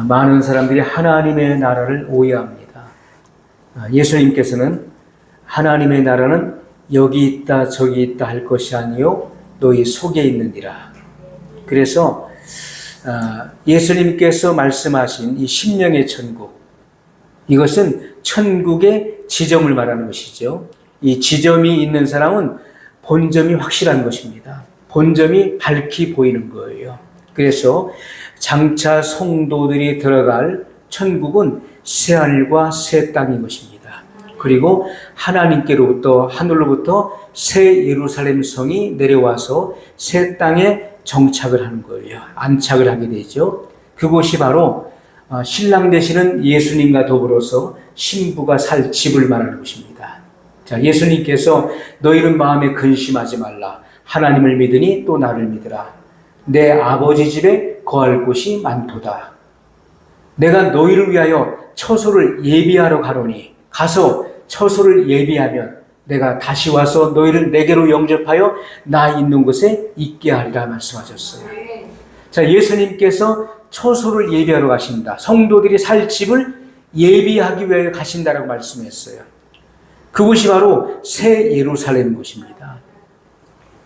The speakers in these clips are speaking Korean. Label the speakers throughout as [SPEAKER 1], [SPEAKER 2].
[SPEAKER 1] 많은 사람들이 하나님의 나라를 오해합니다. 예수님께서는 하나님의 나라는 여기 있다 저기 있다 할 것이 아니요 너희 속에 있느니라. 그래서 예수님께서 말씀하신 이 심령의 천국, 이것은 천국의 지점을 말하는 것이죠. 이 지점이 있는 사람은 본점이 확실한 것입니다. 본점이 밝히 보이는 거예요. 그래서 장차 성도들이 들어갈 천국은 새하늘과 새 땅인 것입니다. 그리고 하나님께로부터, 하늘로부터 새 예루살렘 성이 내려와서 새 땅에 정착을 하는 거예요. 안착을 하게 되죠. 그곳이 바로 신랑 되시는 예수님과 더불어서 신부가 살 집을 말하는 것입니다. 자, 예수님께서 너희는 마음에 근심하지 말라. 하나님을 믿으니 또 나를 믿으라. 내 아버지 집에 거할 곳이 많도다. 내가 너희를 위하여 처소를 예비하러 가노니 가서 처소를 예비하면 내가 다시 와서 너희를 내게로 영접하여 나 있는 곳에 있게 하리라 말씀하셨어요. 자, 예수님께서 처소를 예비하러 가신다. 성도들이 살 집을 예비하기 위하여 가신다라고 말씀했어요. 그곳이 바로 새 예루살렘인 것입니다.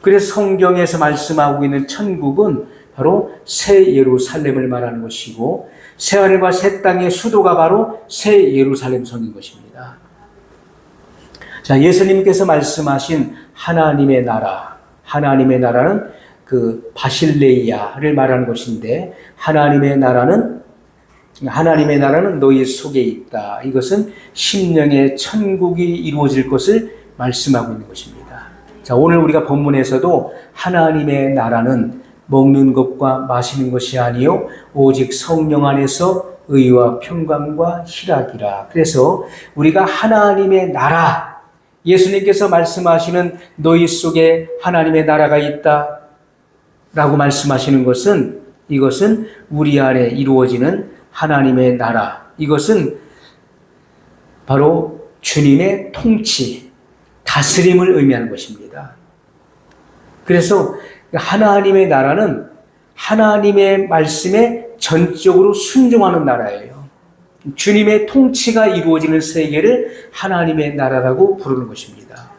[SPEAKER 1] 그래서 성경에서 말씀하고 있는 천국은 바로 새 예루살렘을 말하는 것이고 새하늘과 새 땅의 수도가 바로 새 예루살렘 성인 것입니다. 자, 예수님께서 말씀하신 하나님의 나라, 하나님의 나라는 그 바실레이아를 말하는 것인데 하나님의 나라는 너희 속에 있다. 이것은 심령의 천국이 이루어질 것을 말씀하고 있는 것입니다. 자, 오늘 우리가 본문에서도 하나님의 나라는 먹는 것과 마시는 것이 아니요 오직 성령 안에서 의와 평강과 희락이라. 그래서 우리가 하나님의 나라, 예수님께서 말씀하시는 너희 속에 하나님의 나라가 있다 라고 말씀하시는 것은 이것은 우리 안에 이루어지는 하나님의 나라, 이것은 바로 주님의 통치, 다스림을 의미하는 것입니다. 그래서 하나님의 나라는 하나님의 말씀에 전적으로 순종하는 나라예요. 주님의 통치가 이루어지는 세계를 하나님의 나라라고 부르는 것입니다.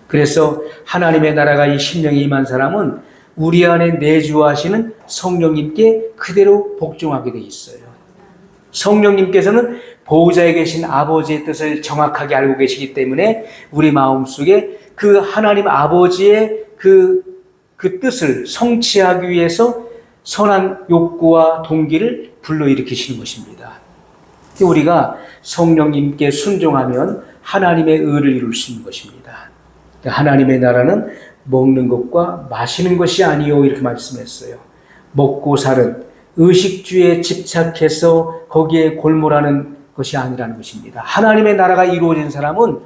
[SPEAKER 1] 그래서 하나님의 나라가 이 심령에 임한 사람은 우리 안에 내주하시는 성령님께 그대로 복종하게 돼 있어요. 성령님께서는 보호자에 계신 아버지의 뜻을 정확하게 알고 계시기 때문에 우리 마음속에 그 하나님 아버지의 그 뜻을 성취하기 위해서 선한 욕구와 동기를 불러일으키시는 것입니다. 우리가 성령님께 순종하면 하나님의 의를 이룰 수 있는 것입니다. 하나님의 나라는 먹는 것과 마시는 것이 아니요 이렇게 말씀했어요. 먹고 사는 의식주에 집착해서 거기에 골몰하는 것이 아니라는 것입니다. 하나님의 나라가 이루어진 사람은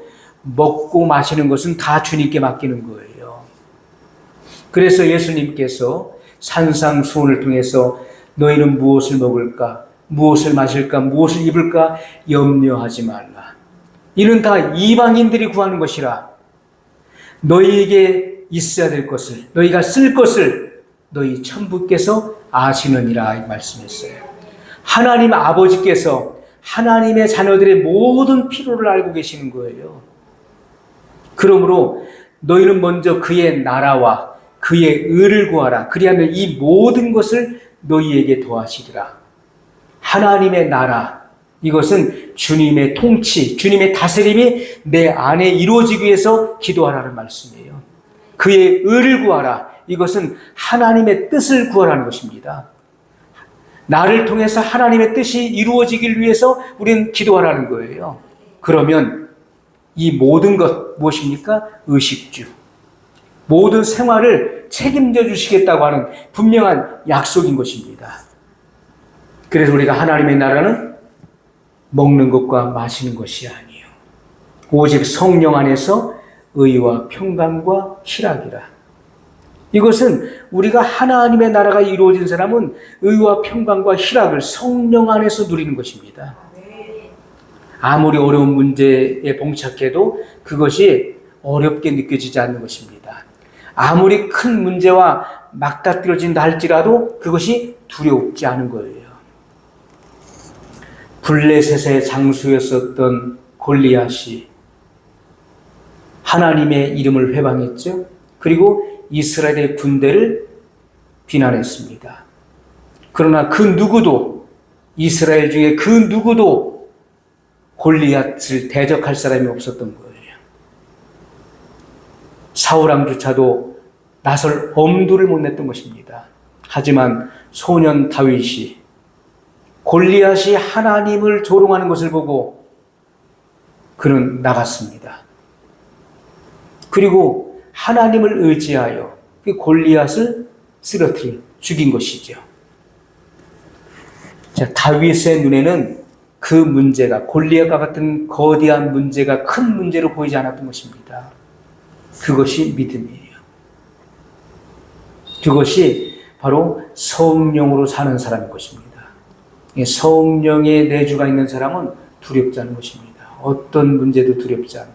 [SPEAKER 1] 먹고 마시는 것은 다 주님께 맡기는 거예요. 그래서 예수님께서 산상수훈을 통해서 너희는 무엇을 먹을까, 무엇을 마실까, 무엇을 입을까 염려하지 말라. 이는 다 이방인들이 구하는 것이라. 너희에게 있어야 될 것을, 너희가 쓸 것을 너희 천부께서 아시느니라 말씀했어요. 하나님 아버지께서 하나님의 자녀들의 모든 필요를 알고 계시는 거예요. 그러므로 너희는 먼저 그의 나라와 그의 의를 구하라. 그리하면 이 모든 것을 너희에게 더하시리라. 하나님의 나라, 이것은 주님의 통치, 주님의 다스림이 내 안에 이루어지기 위해서 기도하라는 말씀이에요. 그의 의를 구하라. 이것은 하나님의 뜻을 구하라는 것입니다. 나를 통해서 하나님의 뜻이 이루어지길 위해서 우리는 기도하라는 거예요. 그러면 이 모든 것 무엇입니까? 의식주. 모든 생활을 책임져 주시겠다고 하는 분명한 약속인 것입니다. 그래서 우리가 하나님의 나라는 먹는 것과 마시는 것이 아니에요. 오직 성령 안에서 의와 평강과 희락이라. 이것은 우리가 하나님의 나라가 이루어진 사람은 의와 평강과 희락을 성령 안에서 누리는 것입니다. 아무리 어려운 문제에 봉착해도 그것이 어렵게 느껴지지 않는 것입니다. 아무리 큰 문제와 맞닥뜨려진다 할지라도 그것이 두렵지 않은 거예요. 블레셋의 장수였었던 골리앗이 하나님의 이름을 회방했죠. 그리고 이스라엘의 군대를 비난했습니다. 그러나 그 누구도, 이스라엘 중에 그 누구도 골리앗을 대적할 사람이 없었던 거예요. 사울왕조차도 나설 엄두를 못 냈던 것입니다. 하지만 소년 다윗이 골리앗이 하나님을 조롱하는 것을 보고 그는 나갔습니다. 그리고 하나님을 의지하여 그 골리앗을 죽인 것이죠. 자, 다윗의 눈에는 그 문제가, 골리앗과 같은 거대한 문제가 큰 문제로 보이지 않았던 것입니다. 그것이 믿음이에요. 그것이 바로 성령으로 사는 사람인 것입니다. 성령의 내주가 있는 사람은 두렵지 않은 것입니다. 어떤 문제도 두렵지 않다.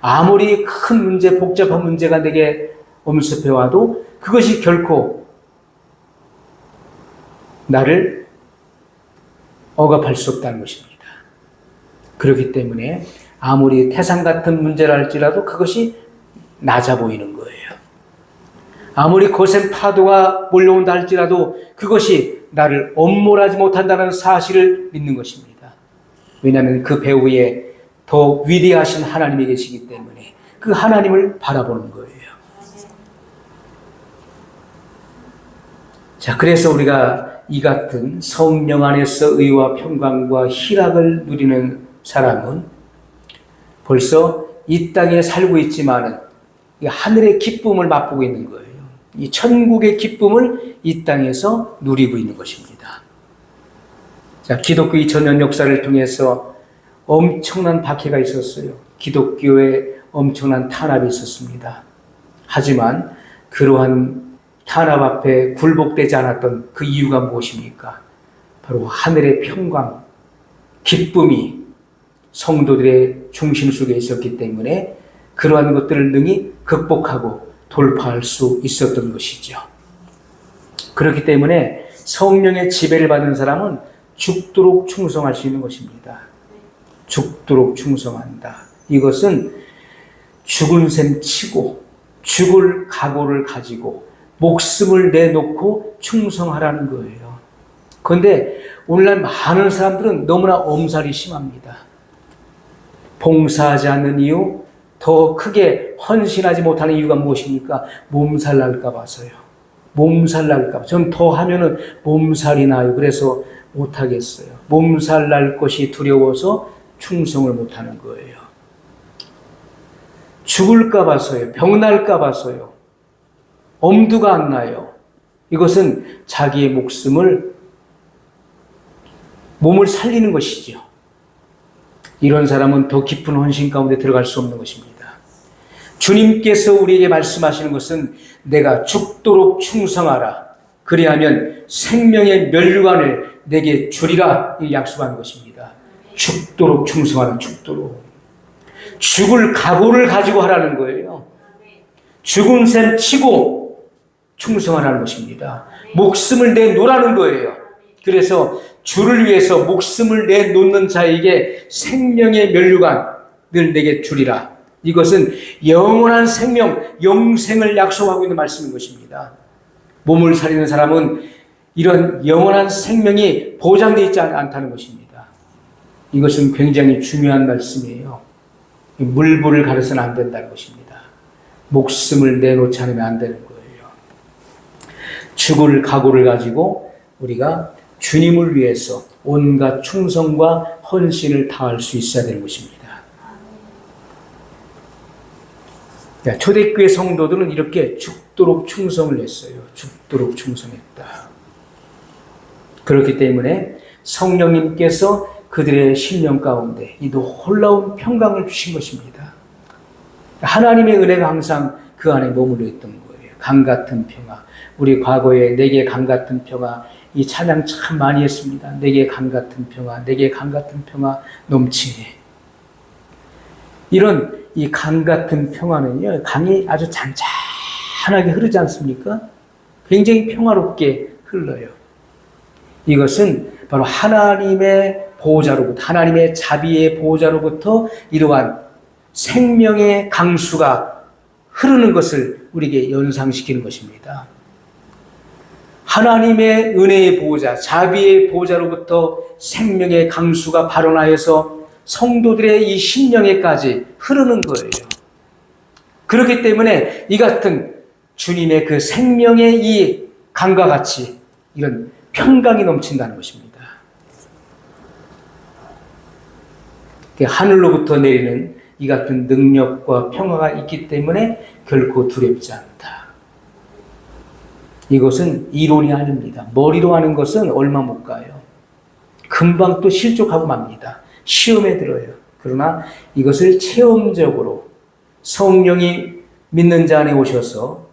[SPEAKER 1] 아무리 큰 문제, 복잡한 문제가 내게 엄습해와도 그것이 결코 나를 억압할 수 없다는 것입니다. 그렇기 때문에 아무리 태산 같은 문제라 할지라도 그것이 낮아 보이는 거예요. 아무리 거센 파도가 몰려온다 할지라도 그것이 나를 엄몰하지 못한다는 사실을 믿는 것입니다. 왜냐하면 그 배후에 더 위대하신 하나님이 계시기 때문에 그 하나님을 바라보는 거예요. 자, 그래서 우리가 이 같은 성령 안에서 의와 평강과 희락을 누리는 사람은 벌써 이 땅에 살고 있지만은 하늘의 기쁨을 맛보고 있는 거예요. 이 천국의 기쁨을 이 땅에서 누리고 있는 것입니다. 자, 기독교 2000년 역사를 통해서 엄청난 박해가 있었어요. 기독교에 엄청난 탄압이 있었습니다. 하지만 그러한 탄압 앞에 굴복되지 않았던 그 이유가 무엇입니까? 바로 하늘의 평강, 기쁨이 성도들의 중심 속에 있었기 때문에 그러한 것들을 능히 극복하고 돌파할 수 있었던 것이죠. 그렇기 때문에 성령의 지배를 받은 사람은 죽도록 충성할 수 있는 것입니다. 죽도록 충성한다. 이것은 죽은 셈 치고 죽을 각오를 가지고 목숨을 내놓고 충성하라는 거예요. 그런데 오늘날 많은 사람들은 너무나 엄살이 심합니다. 봉사하지 않는 이유, 더 크게 헌신하지 못하는 이유가 무엇입니까? 몸살 날까 봐서요. 몸살 날까 봐. 전 더 하면은 몸살이 나요. 그래서 못하겠어요. 몸살 날 것이 두려워서 충성을 못하는 거예요. 죽을까 봐서요. 병 날까 봐서요. 엄두가 안 나요. 이것은 자기의 몸을 살리는 것이죠. 이런 사람은 더 깊은 헌신 가운데 들어갈 수 없는 것입니다. 주님께서 우리에게 말씀하시는 것은 내가 죽도록 충성하라. 그리하면 생명의 면류관을 내게 주리라 약속한 것입니다. 죽도록 충성하라. 죽도록. 죽을 각오를 가지고 하라는 거예요. 죽은 셈 치고 충성하라는 것입니다. 목숨을 내놓으라는 거예요. 그래서 주를 위해서 목숨을 내놓는 자에게 생명의 면류관을 내게 주리라. 이것은 영원한 생명, 영생을 약속하고 있는 말씀인 것입니다. 몸을 살리는 사람은 이런 영원한 생명이 보장되어 있지 않다는 것입니다. 이것은 굉장히 중요한 말씀이에요. 물불을 가려서는 안 된다는 것입니다. 목숨을 내놓지 않으면 안 되는 거예요. 죽을 각오를 가지고 우리가 주님을 위해서 온갖 충성과 헌신을 다할 수 있어야 되는 것입니다. 초대교회 성도들은 이렇게 죽도록 충성을 했어요. 죽도록 충성했다. 그렇기 때문에 성령님께서 그들의 심령 가운데 이 놀라운 평강을 주신 것입니다. 하나님의 은혜가 항상 그 안에 머물러 있던 거예요. 강 같은 평화. 우리 과거에 내게 강 같은 평화, 이 찬양 참 많이 했습니다. 내게 강 같은 평화, 내게 강 같은 평화 넘치네. 이런 이 강 같은 평화는요, 강이 아주 잔잔하게 흐르지 않습니까? 굉장히 평화롭게 흘러요. 이것은 바로 하나님의 보호자로부터, 하나님의 자비의 보호자로부터 이러한 생명의 강수가 흐르는 것을 우리에게 연상시키는 것입니다. 하나님의 은혜의 보호자, 자비의 보호자로부터 생명의 강수가 발원하여서 성도들의 이 심령에까지 흐르는 거예요. 그렇기 때문에 이 같은 주님의 그 생명의 이 강과 같이 이런 평강이 넘친다는 것입니다. 하늘로부터 내리는 이 같은 능력과 평화가 있기 때문에 결코 두렵지 않다. 이것은 이론이 아닙니다. 머리로 하는 것은 얼마 못 가요. 금방 또 실족하고 맙니다. 시험에 들어요. 그러나 이것을 체험적으로 성령이 믿는 자 안에 오셔서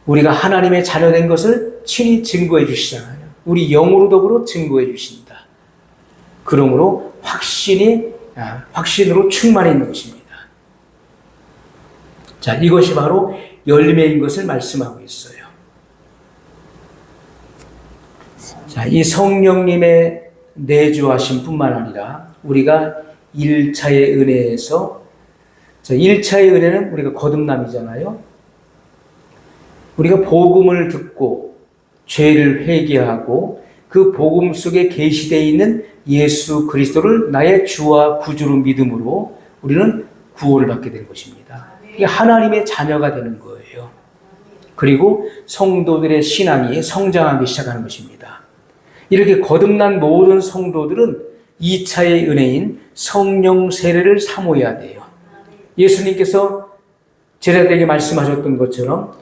[SPEAKER 1] 우리가 하나님의 자녀된 것을 친히 증거해 주시잖아요. 우리 영으로 더불어 증거해 주신다. 그러므로 확신으로 충만해 있는 것입니다. 자, 이것이 바로 열매인 것을 말씀하고 있어요. 자, 이 성령님의 내주하심 뿐만 아니라 우리가 1차의 은혜에서, 1차의 은혜는 우리가 거듭남이잖아요. 우리가 복음을 듣고 죄를 회개하고 그 복음 속에 계시되어 있는 예수 그리스도를 나의 주와 구주로 믿음으로 우리는 구원을 받게 되는 것입니다. 이게 하나님의 자녀가 되는 거예요. 그리고 성도들의 신앙이 성장하기 시작하는 것입니다. 이렇게 거듭난 모든 성도들은 2차의 은혜인 성령 세례를 사모해야 돼요. 예수님께서 제자들에게 말씀하셨던 것처럼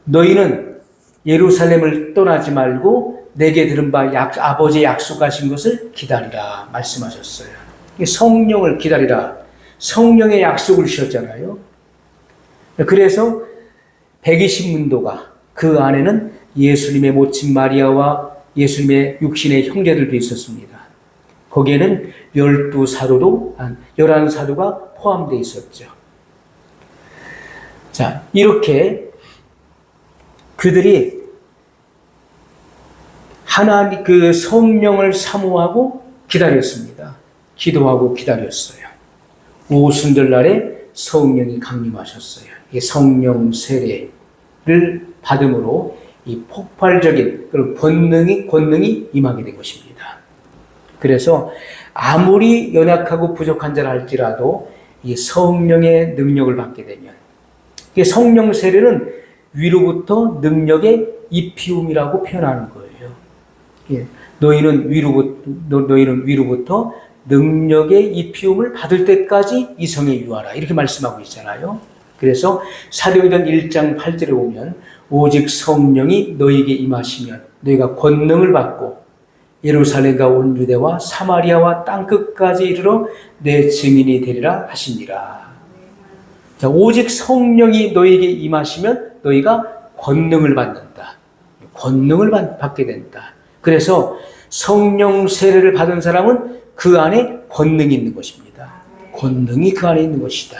[SPEAKER 1] 너희는 예루살렘을 떠나지 말고 내게 들은 바 아버지의 약속하신 것을 기다리라 말씀하셨어요. 성령을 기다리라. 성령의 약속을 주셨잖아요. 그래서 120문도가 그 안에는 예수님의 모친 마리아와 예수님의 육신의 형제들도 있었습니다. 거기에는 12사도도, 11사도가 포함되어 있었죠. 자, 이렇게 그들이 하나님 그 성령을 사모하고 기다렸습니다. 기도하고 기다렸어요. 오순절날에 성령이 강림하셨어요. 이 성령 세례를 받음으로 이 폭발적인 그런 권능이 임하게 된 것입니다. 그래서 아무리 연약하고 부족한 자라 할지라도 이 성령의 능력을 받게 되면, 성령 세례는 위로부터 능력의 입히움이라고 표현하는 거예요. 너희는 위로부터 능력의 입히움을 받을 때까지 이성에 유하라 이렇게 말씀하고 있잖아요. 그래서 사도행전 1장 8절에 보면 오직 성령이 너희에게 임하시면 너희가 권능을 받고 예루살렘과 온 유대와 사마리아와 땅끝까지 이르러 내 증인이 되리라 하시니라. 자, 오직 성령이 너희에게 임하시면 너희가 권능을 받는다. 권능을 받게 된다. 그래서 성령 세례를 받은 사람은 그 안에 권능이 있는 것입니다. 권능이 그 안에 있는 것이다.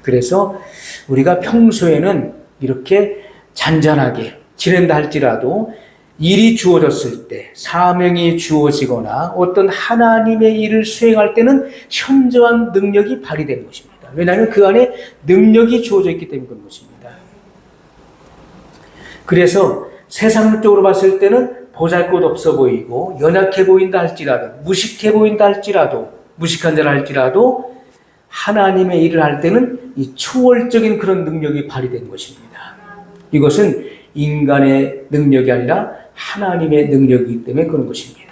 [SPEAKER 1] 그래서 우리가 평소에는 이렇게 잔잔하게 지낸다 할지라도 일이 주어졌을 때, 사명이 주어지거나 어떤 하나님의 일을 수행할 때는 현저한 능력이 발휘되는 것입니다. 왜냐하면 그 안에 능력이 주어져 있기 때문에 그런 것입니다. 그래서 세상적으로 봤을 때는 보잘것 없어 보이고 연약해 보인다 할지라도, 무식해 보인다 할지라도, 무식한 자라 할지라도 하나님의 일을 할 때는 이 초월적인 그런 능력이 발휘되는 것입니다. 이것은 인간의 능력이 아니라 하나님의 능력이기 때문에 그런 것입니다.